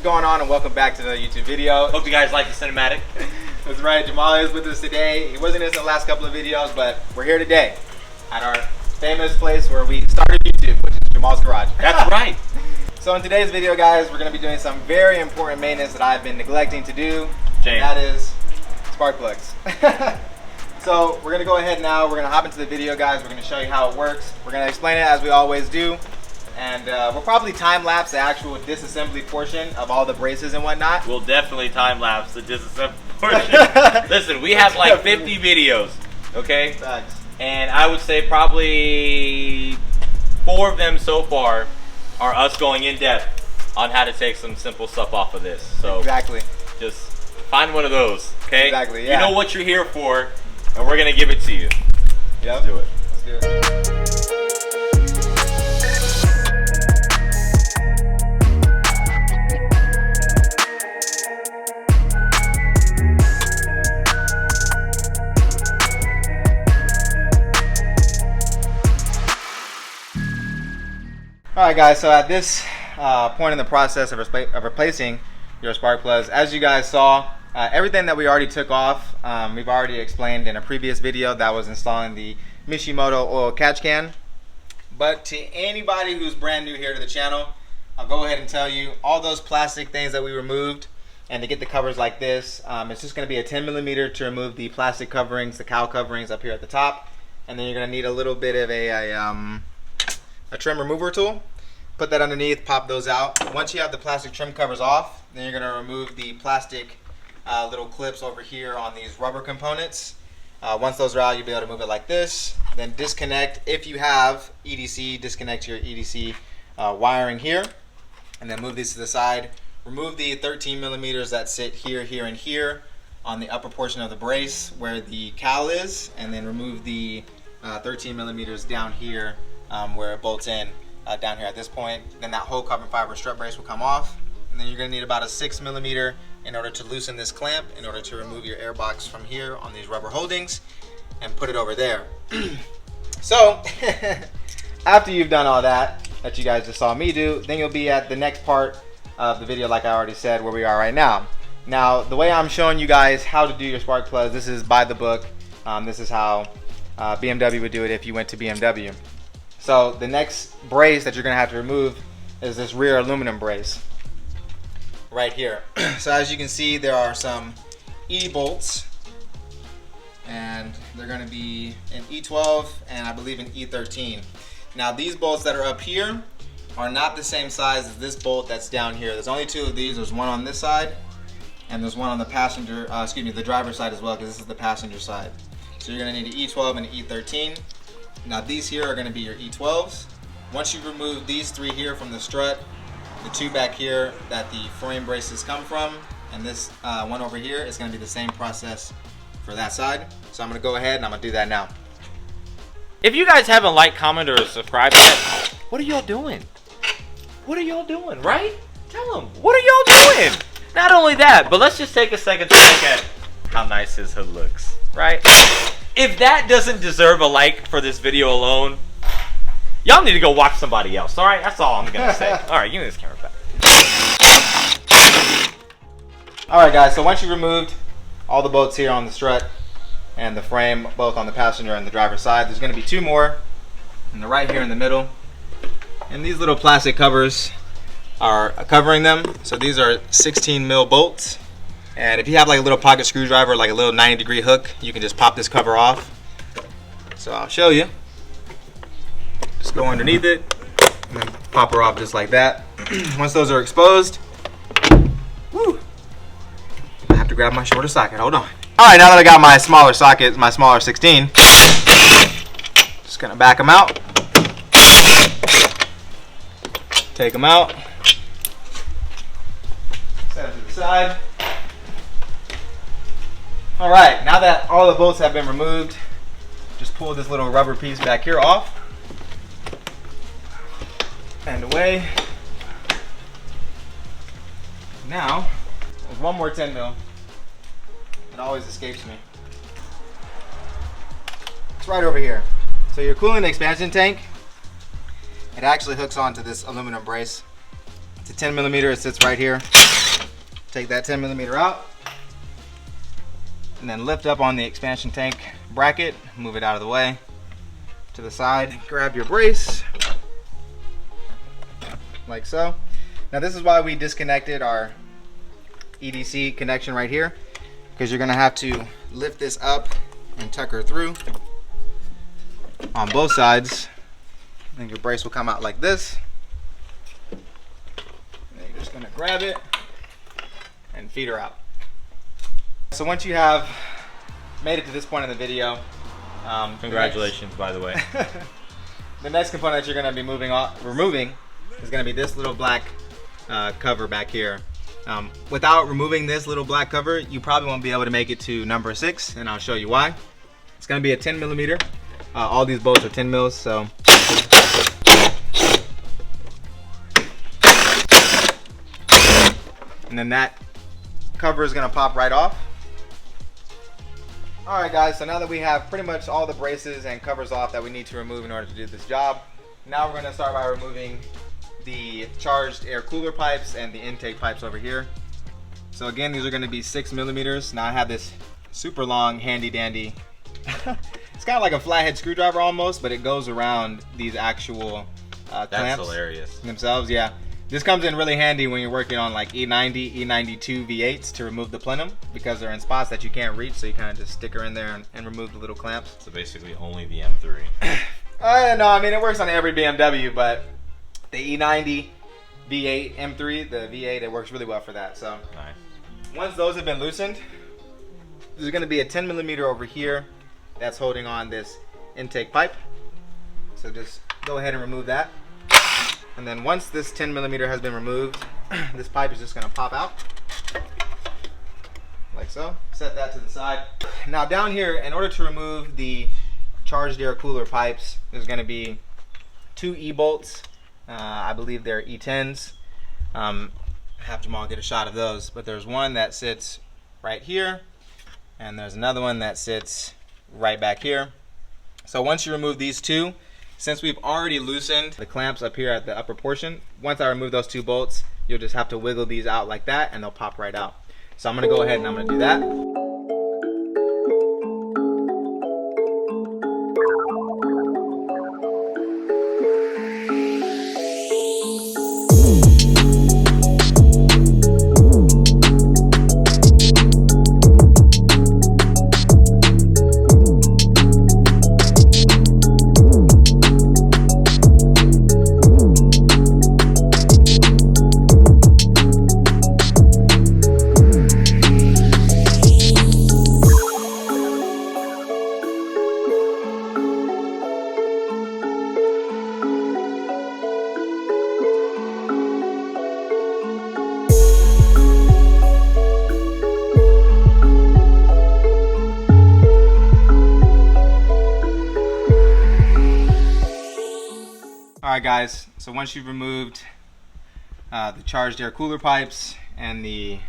going on, and welcome back to another YouTube video. Hope you guys like the cinematic. That's right, Jamal is with us today. He wasn't in the last couple of videos, but we're here today at our famous place where we started YouTube, which is Jamal's garage. That's right. So in today's video, guys, we're going to be doing some very important maintenance that I've been neglecting to do. James. And that is spark plugs. So we're going to go ahead now. We're going to hop into the video, guys. We're going to show you how it works. We're going to explain it as we always do. And we'll probably time-lapse the actual disassembly portion of all the braces and whatnot. We'll definitely time-lapse the disassembly portion. Listen, we have like 50 videos, okay? Thanks. And I would say probably 4 of them so far are us going in depth on how to take some simple stuff off of this. So exactly. Just find one of those, okay? Exactly, yeah. You know what you're here for, and we're going to give it to you. Yep. Let's do it. Let's do it. Alright guys, so at this point in the process of replacing your spark plugs, as you guys saw, everything that we already took off, we've already explained in a previous video that was installing the Mishimoto oil catch can. But to anybody who's brand new here to the channel, I'll go ahead and tell you all those plastic things that we removed, and to get the covers like this, it's just going to be a 10mm to remove the plastic coverings, the cowl coverings up here at the top, and then you're going to need a little bit of a trim remover tool. Put that underneath, pop those out. Once you have the plastic trim covers off, then you're going to remove the plastic little clips over here on these rubber components. Once those are out, you'll be able to move it like this. Then disconnect, if you have EDC, disconnect your EDC wiring here, and then move these to the side. Remove the 13mm that sit here, here, and here on the upper portion of the brace where the cowl is, and then remove the 13mm down here where it bolts in down here at this point. Then that whole carbon fiber strut brace will come off, and then you're going to need about a 6mm in order to loosen this clamp, in order to remove your air box from here on these rubber holdings and put it over there. So after you've done all that you guys just saw me do, then you'll be at the next part of the video, like I already said, where we are right now. Now the way I'm showing you guys how to do your spark plugs, this is by the book. This is how BMW would do it if you went to BMW. So the next brace that you're going to have to remove is this rear aluminum brace right here. So as you can see, there are some E bolts, and they're going to be an E12 and I believe an E13. Now these bolts that are up here are not the same size as this bolt that's down here. There's only 2 of these. There's one on this side, and there's one on the passenger, the driver's side as well, because this is the passenger side. So you're going to need an E12 and an E13. Now these here are going to be your E12s. Once you remove these 3 here from the strut, the 2 back here that the frame braces come from, and this one over here is going to be the same process for that side. So I'm going to go ahead and I'm going to do that now. If you guys haven't liked, commented, or subscribed yet, what are y'all doing? What are y'all doing, right? Tell them, what are y'all doing? Not only that, but let's just take a second to look at how nice his hood looks, right? If that doesn't deserve a like for this video alone, y'all need to go watch somebody else, all right? That's all I'm going to say. All right, give me this camera back. All right, guys, so once you removed all the bolts here on the strut and the frame, both on the passenger and the driver's side, there's going to be 2 more, and they're right here in the middle. And these little plastic covers are covering them. So these are 16mm bolts. And if you have like a little pocket screwdriver, like a little 90-degree hook, you can just pop this cover off. So I'll show you. Just go underneath it and then pop her off just like that. Once those are exposed, woo, I have to grab my shorter socket. Hold on. All right, now that I got my smaller socket, my smaller 16, just gonna back them out. Take them out. Set it to the side. All right, now that all the bolts have been removed, just pull this little rubber piece back here off and away. Now, there's one more 10mm. It always escapes me. It's right over here. So your coolant expansion tank, it actually hooks onto this aluminum brace. It's a 10mm, it sits right here. take that 10mm out, and then lift up on the expansion tank bracket, move it out of the way to the side, grab your brace like so. Now this is why we disconnected our EDC connection right here, because you're gonna have to lift this up and tuck her through on both sides. I think your brace will come out like this. And then you're just gonna grab it and feed her out. So once you have made it to this point in the video, Congratulations, by the way. the next component that you're going to be removing is going to be this little black cover back here. Without removing this little black cover, you probably won't be able to make it to number 6, and I'll show you why. It's going to be a 10mm. All these bolts are 10 mils, so. And then that cover is going to pop right off. Alright guys, so now that we have pretty much all the braces and covers off that we need to remove in order to do this job, now we're going to start by removing the charged air cooler pipes and the intake pipes over here. So again, these are going to be 6mm. Now I have this super long handy dandy, it's kind of like a flathead screwdriver almost, but it goes around these actual clamps. That's hilarious. Themselves, yeah. This comes in really handy when you're working on like E90, E92 V8s to remove the plenum, because they're in spots that you can't reach, so you kind of just stick her in there and remove the little clamps. So basically only the M3. No, I mean it works on every BMW, but the E90 V8 M3, the V8, it works really well for that. So Nice. Once those have been loosened, there's going to be a 10mm over here that's holding on this intake pipe. So just go ahead and remove that. And then once this 10mm has been removed, this pipe is just going to pop out like so. Set that to the side. Now down here, in order to remove the charged air cooler pipes, there's going to be 2 E-bolts. I believe they're E10s. Have Jamal get a shot of those, but there's one that sits right here, and there's another one that sits right back here. So once you remove these 2, since we've already loosened the clamps up here at the upper portion, once I remove those 2 bolts, you'll just have to wiggle these out like that and they'll pop right out. So I'm going to go ahead and I'm going to do that. Alright guys, so once you've removed the charged air cooler pipes and the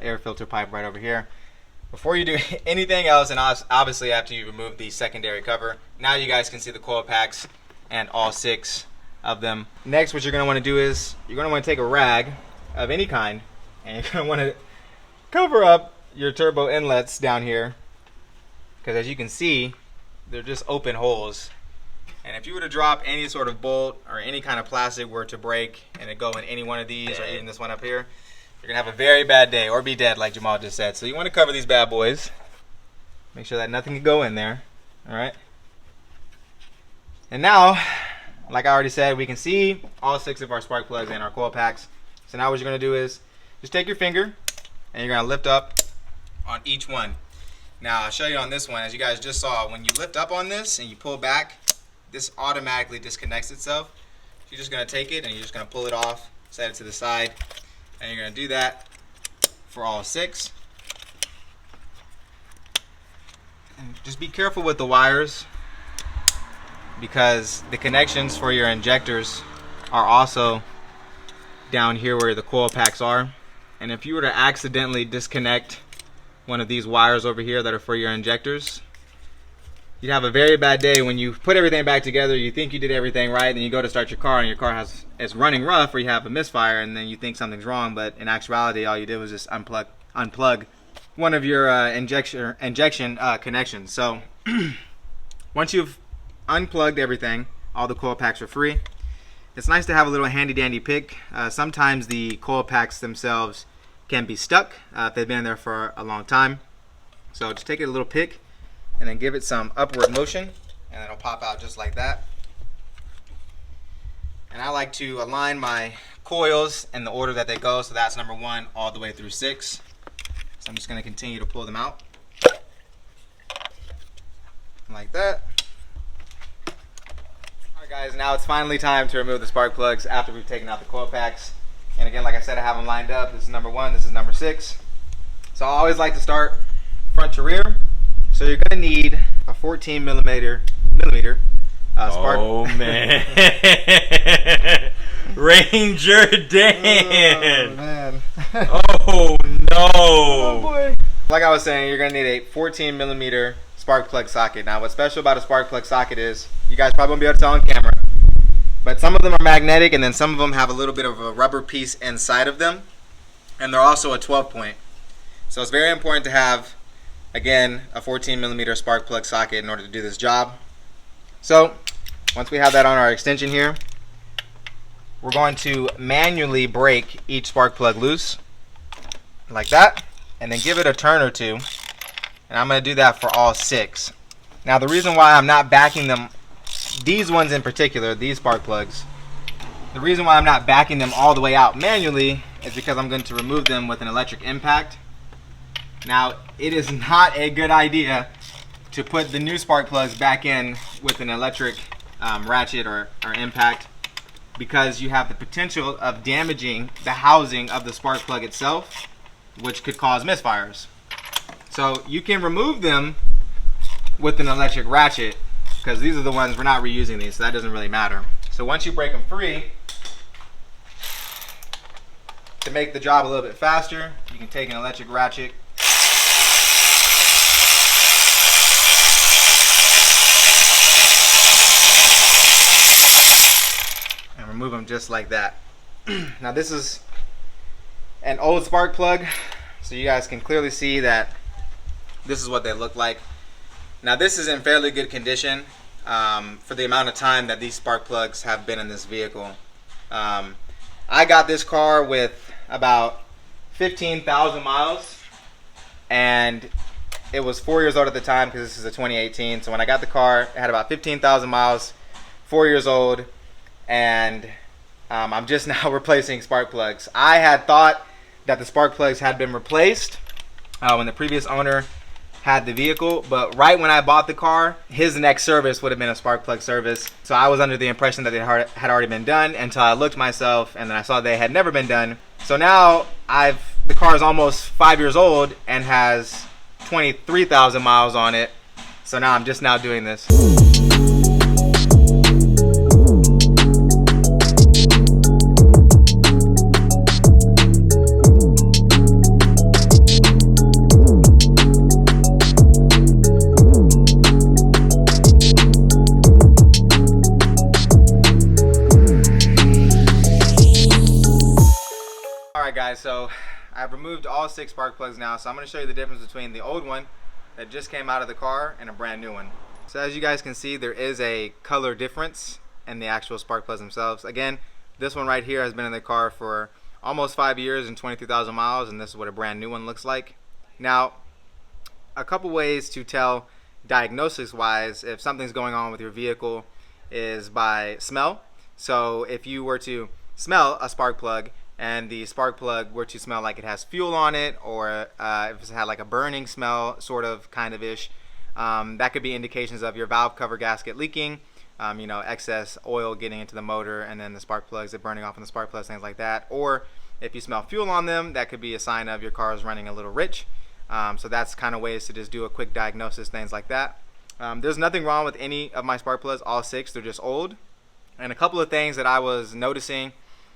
air filter pipe right over here, before you do anything else, and obviously after you remove the secondary cover, now you guys can see the coil packs and all 6 of them. Next, what you're going to want to do is you're going to want to take a rag of any kind and you're going to want to cover up your turbo inlets down here, because as you can see, they're just open holes. And if you were to drop any sort of bolt or any kind of plastic were to break and it go in any one of these or even this one up here, you're going to have a very bad day or be dead, like Jamal just said. So you want to cover these bad boys. Make sure that nothing can go in there. Alright. And now, like I already said, we can see all 6 of our spark plugs and our coil packs. So now what you're going to do is just take your finger and you're going to lift up on each one. Now I'll show you on this one, as you guys just saw, when you lift up on this and you pull back, this automatically disconnects itself. So you're just going to take it and you're just going to pull it off, set it to the side, and you're going to do that for all 6. And just be careful with the wires, because the connections for your injectors are also down here where the coil packs are. And if you were to accidentally disconnect one of these wires over here that are for your injectors, you'd have a very bad day when you put everything back together. You think you did everything right, then you go to start your car and your car is running rough, or you have a misfire, and then you think something's wrong. But in actuality, all you did was just unplug one of your injection connections. So once you've unplugged everything, all the coil packs are free. It's nice to have a little handy dandy pick. Sometimes the coil packs themselves can be stuck if they've been in there for a long time. So just take a little pick and then give it some upward motion, and it'll pop out just like that. And I like to align my coils in the order that they go, so that's number 1 all the way through 6. So I'm just going to continue to pull them out like that. Alright guys, now it's finally time to remove the spark plugs after we've taken out the coil packs. And again, like I said, I have them lined up. This is number 1, this is number 6. So I always like to start front to rear. So you're going to need a 14 millimeter spark. Oh man. Ranger Dan. Oh man. Oh no. Oh boy. Like I was saying, you're going to need a 14 millimeter spark plug socket. Now what's special about a spark plug socket is, you guys probably won't be able to tell on camera, but some of them are magnetic and then some of them have a little bit of a rubber piece inside of them, and they're also a 12 point. So it's very important to have, again, a 14 millimeter spark plug socket in order to do this job. So once we have that on our extension here, we're going to manually break each spark plug loose like that, and then give it a turn or two. And I'm going to do that for all 6. Now the reason why I'm not backing them, these ones in particular, these spark plugs, the reason why I'm not backing them all the way out manually is because I'm going to remove them with an electric impact. Now it is not a good idea to put the new spark plugs back in with an electric ratchet or impact, because you have the potential of damaging the housing of the spark plug itself, which could cause misfires. So you can remove them with an electric ratchet, because these are the ones, we're not reusing these, so that doesn't really matter. So once you break them free, to make the job a little bit faster, you can take an electric ratchet and remove them just like that. Now this is an old spark plug, so you guys can clearly see that this is what they look like. Now this is in fairly good condition for the amount of time that these spark plugs have been in this vehicle. I got this car with about 15,000 miles, and it was 4 years old at the time, because this is a 2018. So when I got the car, it had about 15,000 miles, 4 years old, and I'm just now replacing spark plugs. I had thought that the spark plugs had been replaced when the previous owner had the vehicle, but right when I bought the car, his next service would have been a spark plug service. So I was under the impression that they had already been done, until I looked myself and then I saw they had never been done. So now the car is almost 5 years old and has 23,000 miles on it. So now I'm just now doing this. Guys, so I've removed all 6 spark plugs now, so I'm going to show you the difference between the old one that just came out of the car and a brand new one. So as you guys can see, there is a color difference in the actual spark plugs themselves. Again, this one right here has been in the car for almost 5 years and 23,000 miles, and this is what a brand new one looks like. Now, a couple ways to tell diagnosis wise if something's going on with your vehicle is by smell. So if you were to smell a spark plug and the spark plug were to smell like it has fuel on it, or if it's had like a burning smell, sort of, kind of ish, that could be indications of your valve cover gasket leaking, you know, excess oil getting into the motor, and then the spark plugs are burning off in the spark plugs, things like that. Or if you smell fuel on them, that could be a sign of your car is running a little rich. So that's kind of ways to just do a quick diagnosis, things like that. There's nothing wrong with any of my spark plugs, all 6, they're just old. And a couple of things that I was noticing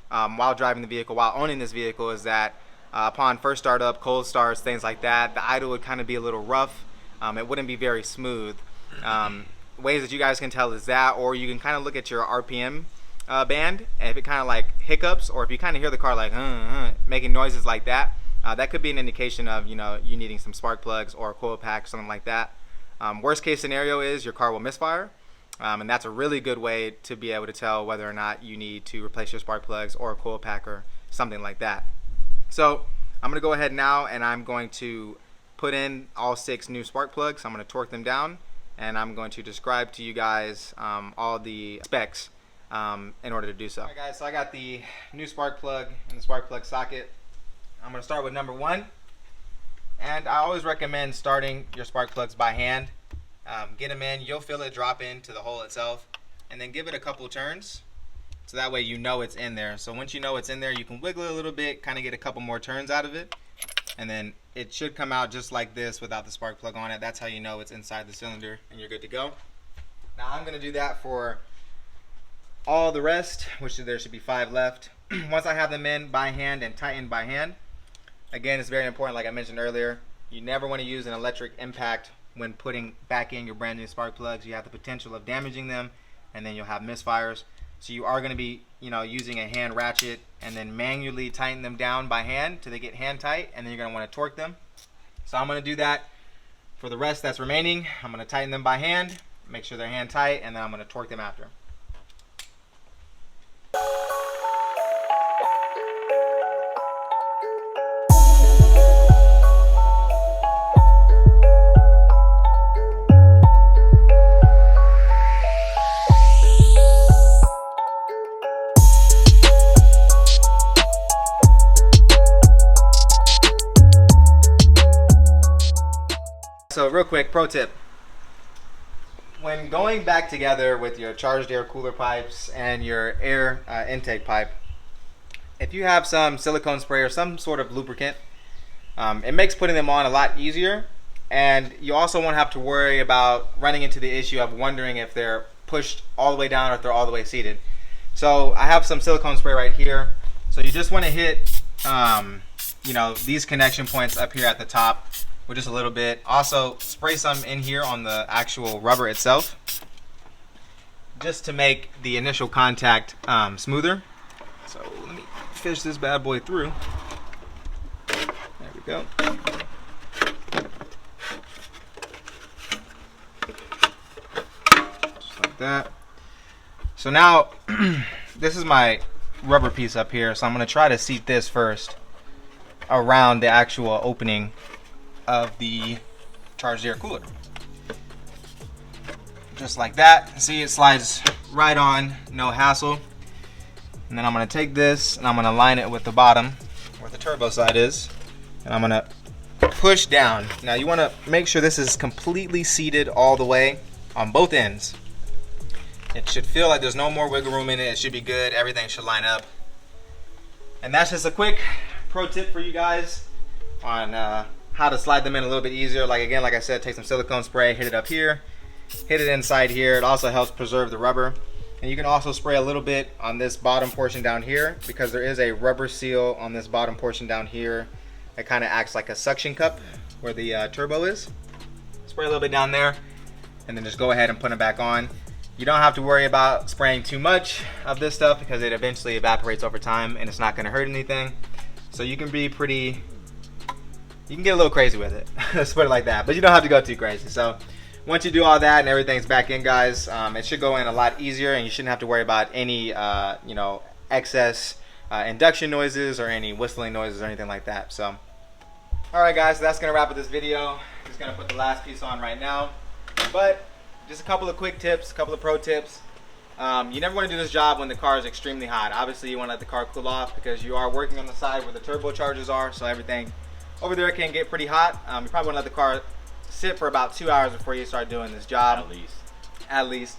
while driving the vehicle, while owning this vehicle, is that upon first startup, cold starts, things like that, the idle would kind of be a little rough. It wouldn't be very smooth. Ways that you guys can tell is that, or you can kind of look at your RPM band, and if it kind of like hiccups, or if you kind of hear the car like making noises like that, that could be an indication of you needing some spark plugs or a coil pack, something like that. Worst case scenario is your car will misfire, and that's a really good way to be able to tell whether or not you need to replace your spark plugs or a coil pack or something like that. So I'm going to go ahead now and I'm going to put in all 6 new spark plugs. I'm going to torque them down, and I'm going to describe to you guys all the specs in order to do so. Alright guys, so I got the new spark plug and the spark plug socket. I'm going to start with number 1, and I always recommend starting your spark plugs by hand. Get them in, you'll feel it drop into the hole itself, and then give it a couple turns, so that way you know it's in there. So once you know it's in there, you can wiggle it a little bit, kind of get a couple more turns out of it, and then it should come out just like this without the spark plug on it. That's how you know it's inside the cylinder and you're good to go. Now I'm going to do that for all the rest, which there should be 5 left. Once I have them in by hand and tightened by hand, again, it's very important, like I mentioned earlier, you never want to use an electric impact when putting back in your brand new spark plugs. You have the potential of damaging them, and then you'll have misfires. So you are going to be using a hand ratchet and then manually tighten them down by hand till they get hand tight, and then you're going to want to torque them. So I'm going to do that for the rest that's remaining. I'm going to tighten them by hand, make sure they're hand tight, and then I'm going to torque them after. So real quick, pro tip. When going back together with your charged air cooler pipes and your air intake pipe, if you have some silicone spray or some sort of lubricant, it makes putting them on a lot easier, and you also won't have to worry about running into the issue of wondering if they're pushed all the way down or if they're all the way seated. So I have some silicone spray right here. So you just want to hit these connection points up here at the top with just a little bit. Also spray some in here on the actual rubber itself, just to make the initial contact smoother. So let me fish this bad boy through. There we go. Just like that. So now this is my rubber piece up here, so I'm going to try to seat this first around the actual opening of the charged air cooler, just like that. See, it slides right on, no hassle. And then I'm going to take this and I'm going to line it with the bottom where the turbo side is, and I'm going to push down. Now you want to make sure this is completely seated all the way on both ends. It should feel like there's no more wiggle room in it. It should be good. Everything should line up. And that's just a quick pro tip for you guys on how to slide them in a little bit easier. Like I said, take some silicone spray, hit it up here, hit it inside here. It also helps preserve the rubber. And you can also spray a little bit on this bottom portion down here, because there is a rubber seal on this bottom portion down here that kind of acts like a suction cup where the turbo is. Spray a little bit down there, and then just go ahead and put it back on. You don't have to worry about spraying too much of this stuff, because it eventually evaporates over time and it's not going to hurt anything. So you can be you can get a little crazy with it. Let's put it like that. But you don't have to go too crazy. So once you do all that and everything's back in, guys, it should go in a lot easier, and you shouldn't have to worry about any excess induction noises or any whistling noises or anything like that. So alright guys, so that's gonna wrap up this video. Just gonna put the last piece on right now. But just a couple of quick tips, a couple of pro tips. You never want to do this job when the car is extremely hot. Obviously you want to let the car cool off, because you are working on the side where the turbochargers are, so everything over there can get pretty hot. You probably want to let the car sit for about 2 hours before you start doing this job. At least.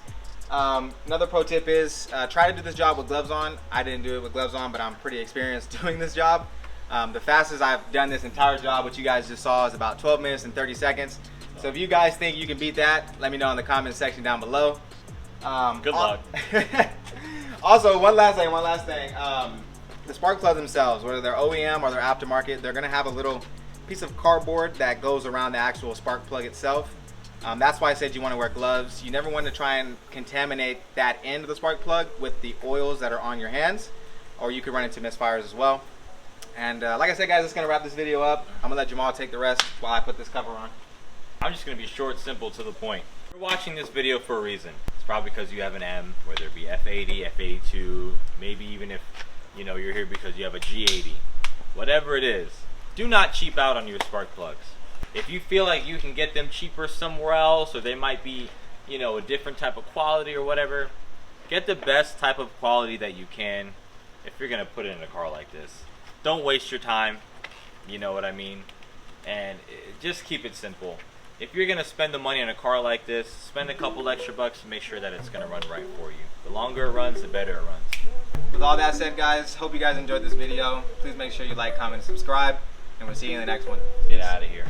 Another pro tip is try to do this job with gloves on. I didn't do it with gloves on, but I'm pretty experienced doing this job. The fastest I've done this entire job, which you guys just saw, is about 12 minutes and 30 seconds. So if you guys think you can beat that, let me know in the comment section down below. Good luck. Also, one last thing. The spark plugs themselves, whether they're OEM or they're aftermarket, they're going to have a little piece of cardboard that goes around the actual spark plug itself. That's why I said you want to wear gloves. You never want to try and contaminate that end of the spark plug with the oils that are on your hands, or you could run into misfires as well. And like I said, guys, that's going to wrap this video up. I'm going to let Jamal take the rest while I put this cover on. I'm just going to be short, simple, to the point. You're watching this video for a reason. It's probably because you have an M, whether it be F80, F82, maybe even if you're here because you have a G80. Whatever it is, do not cheap out on your spark plugs. If you feel like you can get them cheaper somewhere else, or they might be, a different type of quality or whatever, get the best type of quality that you can if you're going to put it in a car like this. Don't waste your time, you know what I mean? And just keep it simple. If you're going to spend the money on a car like this, spend a couple extra bucks to make sure that it's going to run right for you. The longer it runs, the better it runs. With all that said, guys, hope you guys enjoyed this video. Please make sure you like, comment, and subscribe, and we'll see you in the next one. Get out of here.